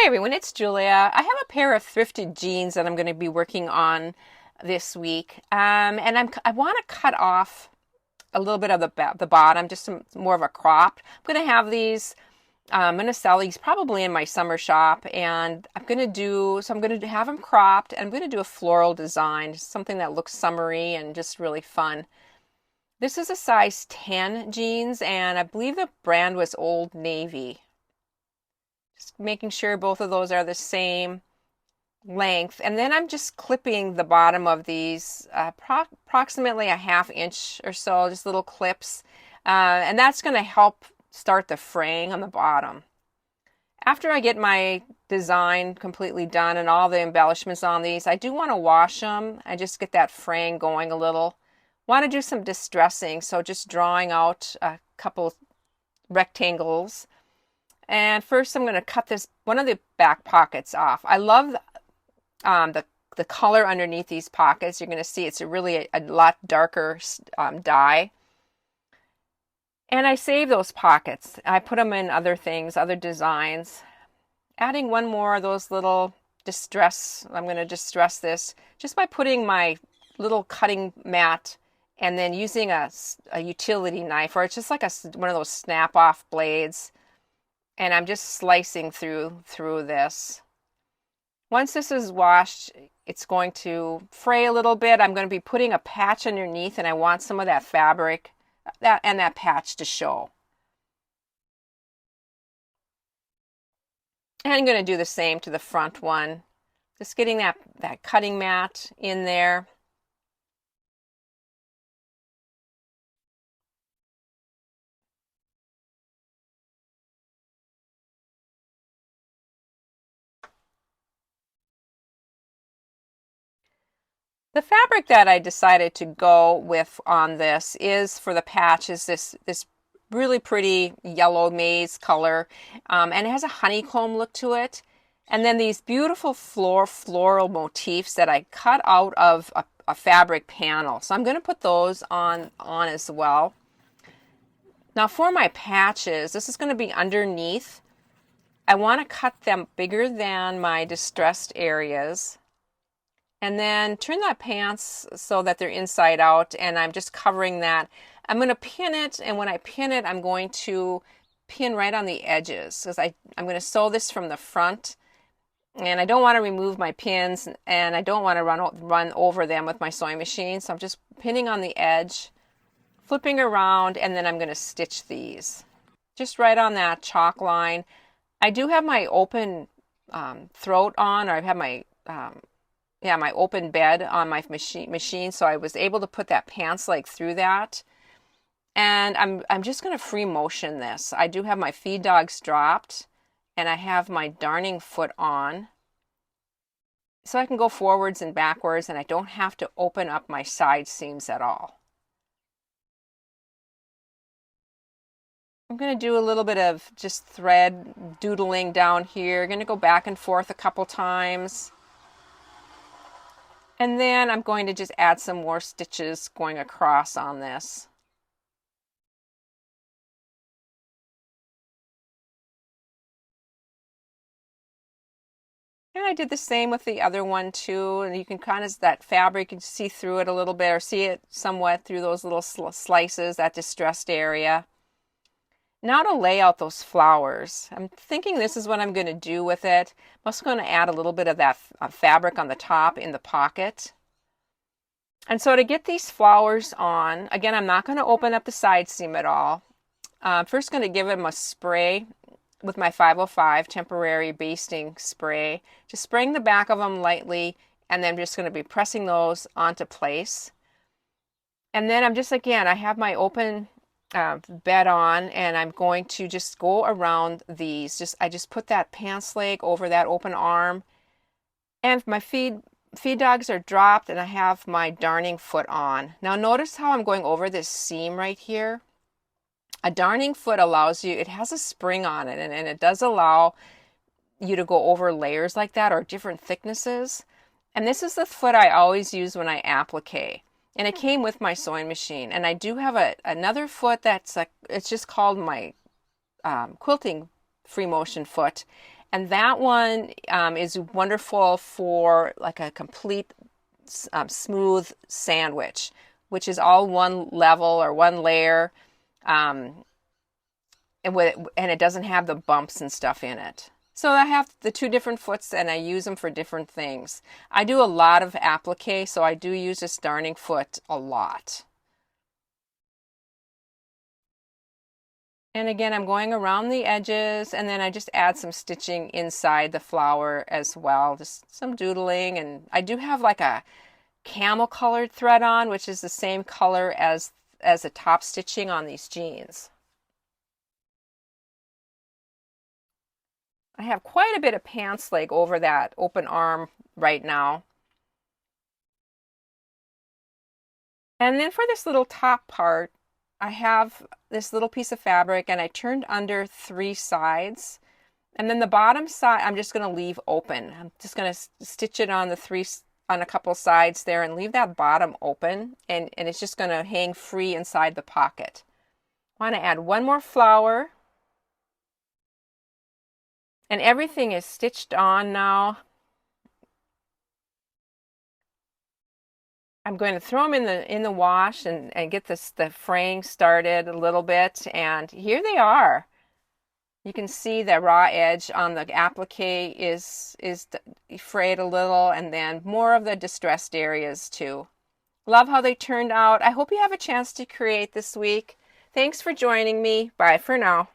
everyone, it's Julia. I have a pair of thrifted jeans that I'm going to be working on this week. And I want to cut off a little bit of the bottom, just more of a crop. I'm going to have these, I'm going to sell these probably in my summer shop. And I'm going to have them cropped, and I'm going to do a floral design, something that looks summery and just really fun. This is a size 10 jeans, and I believe the brand was Old Navy. Just making sure both of those are the same length. And then I'm just clipping the bottom of these approximately a ½ inch or so, just little clips. And that's going to help start the fraying on the bottom. After I get my design completely done and all the embellishments on these, I do want to wash them and just get that fraying going a little. Want to do some distressing, so just drawing out a couple rectangles. And first I'm going to cut one of the back pockets off. I love the color underneath these pockets. You're going to see it's really a lot darker dye. And I save those pockets. I put them in other things, other designs. Adding one more of those little distress. I'm going to distress this just by putting my little cutting mat and then using a utility knife, or it's just like one of those snap-off blades. And I'm just slicing through this. Once this is washed, it's going to fray a little bit. I'm going to be putting a patch underneath, and I want some of that fabric and that patch to show. And I'm going to do the same to the front one. Just getting that cutting mat in there. The fabric that I decided to go with on this is for the patch is this really pretty yellow maize color, and it has a honeycomb look to it. And then these beautiful floral motifs that I cut out of a fabric panel. So I'm going to put those on as well. Now for my patches, this is going to be underneath. I want to cut them bigger than my distressed areas. And then turn that pants so that they're inside out, and I'm just covering that. I'm going to pin it, and when I pin it, I'm going to pin right on the edges, because I'm going to sew this from the front, and I don't want to remove my pins, and I don't want to run over them with my sewing machine, so I'm just pinning on the edge, flipping around, and then I'm going to stitch these. Just right on that chalk line. I do have my open throat on, or I have my my open bed on my machine, so I was able to put that pants leg through that. And I'm just going to free motion this. I do have my feed dogs dropped, and I have my darning foot on, so I can go forwards and backwards, and I don't have to open up my side seams at all. I'm going to do a little bit of just thread doodling down here. I'm going to go back and forth a couple times. And then I'm going to just add some more stitches going across on this. And I did the same with the other one too. And you can kind of, that fabric, you can see through it a little bit, or see it somewhat through those little slices, that distressed area. Now to lay out those flowers. I'm thinking this is what I'm going to do with it. I'm also going to add a little bit of that fabric on the top in the pocket. And so to get these flowers on, again, I'm not going to open up the side seam at all. I'm first going to give them a spray with my 505 temporary basting spray. Just spraying the back of them lightly, and then I'm just going to be pressing those onto place. And then I'm just, again, I have my open bed on, and I'm going to just go around these. I just put that pants leg over that open arm, and my feed dogs are dropped, and I have my darning foot on. Now notice how I'm going over this seam right here. A darning foot allows you, it has a spring on it, and it does allow you to go over layers like that, or different thicknesses. And this is the foot I always use when I applique. And it came with my sewing machine. And I do have another foot that's like, it's just called my quilting free motion foot. And that one is wonderful for like a complete smooth sandwich, which is all one level or one layer, and it doesn't have the bumps and stuff in it. So I have the two different foots and I use them for different things. I do a lot of applique, so I do use this darning foot a lot. And again, I'm going around the edges, and then I just add some stitching inside the flower as well, just some doodling. And I do have like a camel colored thread on, which is the same color as the top stitching on these jeans. I have quite a bit of pants leg over that open arm right now. And then for this little top part, I have this little piece of fabric and I turned under 3 sides. And then the bottom side, I'm just going to leave open. I'm just going to stitch it on on a couple sides there and leave that bottom open. And it's just going to hang free inside the pocket. I want to add one more flower. And everything is stitched on now. I'm going to throw them in the wash and get the fraying started a little bit. And here they are. You can see the raw edge on the applique is frayed a little, and then more of the distressed areas too. Love how they turned out. I hope you have a chance to create this week. Thanks for joining me. Bye for now.